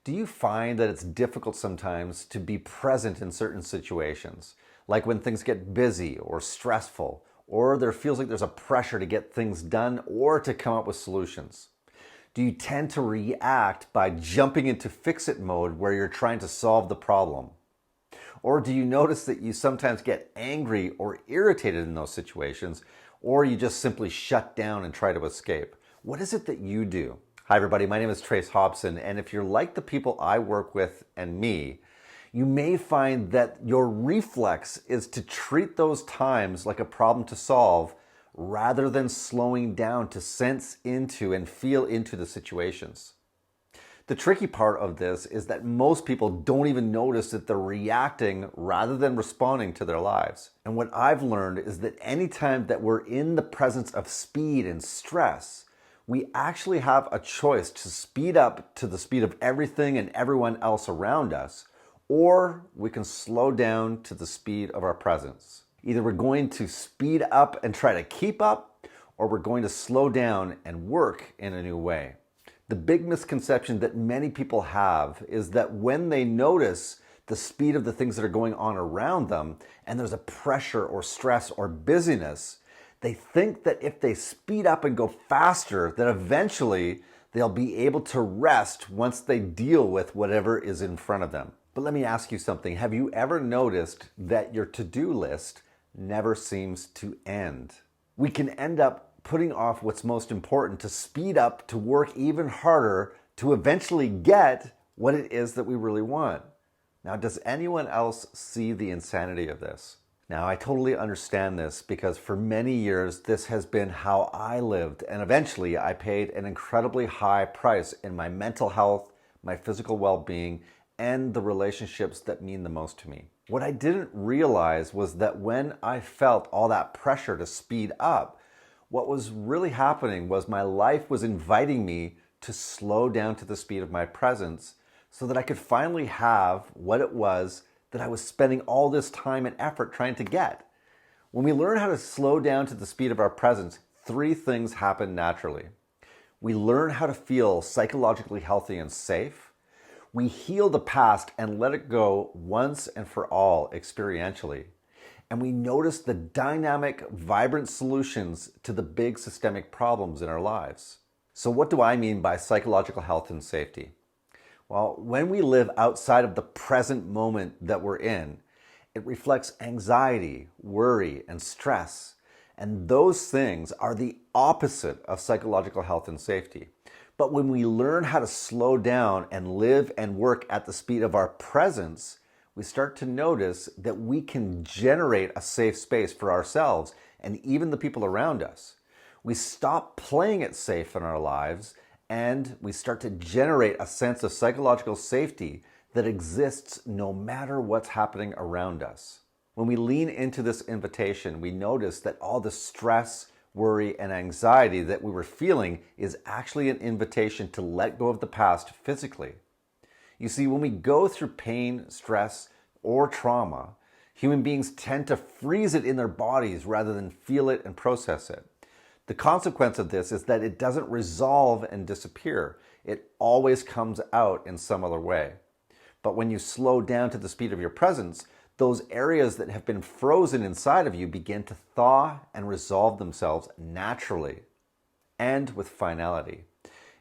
Do you find that it's difficult sometimes to be present in certain situations? Like when things get busy or stressful, or there feels like there's a pressure to get things done or to come up with solutions? Do you tend to react by jumping into fix-it mode where you're trying to solve the problem? Or do you notice that you sometimes get angry or irritated in those situations, or you just simply shut down and try to escape? What is it that you do? Hi everybody, my name is Trace Hobson, and if you're like the people I work with and me, you may find that your reflex is to treat those times like a problem to solve rather than slowing down to sense into and feel into the situations. The tricky part of this is that most people don't even notice that they're reacting rather than responding to their lives. And what I've learned is that anytime that we're in the presence of speed and stress, we actually have a choice to speed up to the speed of everything and everyone else around us, or we can slow down to the speed of our presence. Either we're going to speed up and try to keep up, or we're going to slow down and work in a new way. The big misconception that many people have is that when they notice the speed of the things that are going on around them, and there's a pressure or stress or busyness, they think that if they speed up and go faster, that eventually they'll be able to rest once they deal with whatever is in front of them. But let me ask you something. Have you ever noticed that your to-do list never seems to end? We can end up putting off what's most important to speed up, to work even harder, to eventually get what it is that we really want. Now, does anyone else see the insanity of this? Now, I totally understand this because for many years, this has been how I lived, and eventually I paid an incredibly high price in my mental health, my physical well-being, and the relationships that mean the most to me. What I didn't realize was that when I felt all that pressure to speed up, what was really happening was my life was inviting me to slow down to the speed of my presence so that I could finally have what it was that I was spending all this time and effort trying to get. When we learn how to slow down to the speed of our presence, three things happen naturally. We learn how to feel psychologically healthy and safe. We heal the past and let it go once and for all experientially. And we notice the dynamic, vibrant solutions to the big systemic problems in our lives. So what do I mean by psychological health and safety? Well, when we live outside of the present moment that we're in, it reflects anxiety, worry, and stress. And those things are the opposite of psychological health and safety. But when we learn how to slow down and live and work at the speed of our presence, we start to notice that we can generate a safe space for ourselves and even the people around us. We stop playing it safe in our lives, and we start to generate a sense of psychological safety that exists no matter what's happening around us. When we lean into this invitation, we notice that all the stress, worry, and anxiety that we were feeling is actually an invitation to let go of the past physically. You see, when we go through pain, stress, or trauma, human beings tend to freeze it in their bodies rather than feel it and process it. The consequence of this is that it doesn't resolve and disappear. It always comes out in some other way. But when you slow down to the speed of your presence, those areas that have been frozen inside of you begin to thaw and resolve themselves naturally and with finality.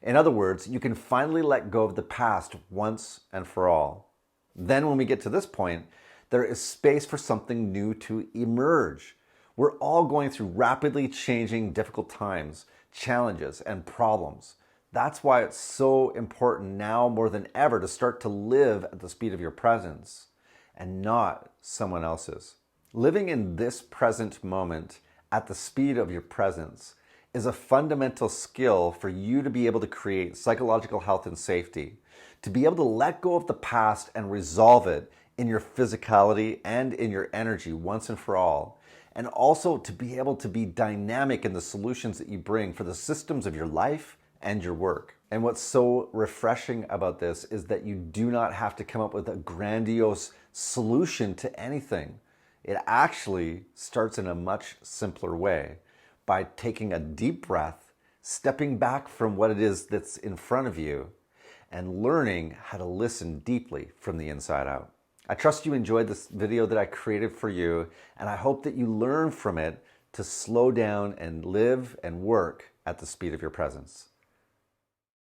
In other words, you can finally let go of the past once and for all. Then when we get to this point, there is space for something new to emerge. We're all going through rapidly changing, difficult times, challenges, and problems. That's why it's so important now more than ever to start to live at the speed of your presence and not someone else's. Living in this present moment at the speed of your presence is a fundamental skill for you to be able to create psychological health and safety, to be able to let go of the past and resolve it in your physicality and in your energy once and for all, and also to be able to be dynamic in the solutions that you bring for the systems of your life and your work. And what's so refreshing about this is that you do not have to come up with a grandiose solution to anything. It actually starts in a much simpler way by taking a deep breath, stepping back from what it is that's in front of you, and learning how to listen deeply from the inside out. I trust you enjoyed this video that I created for you, and I hope that you learn from it to slow down and live and work at the speed of your presence.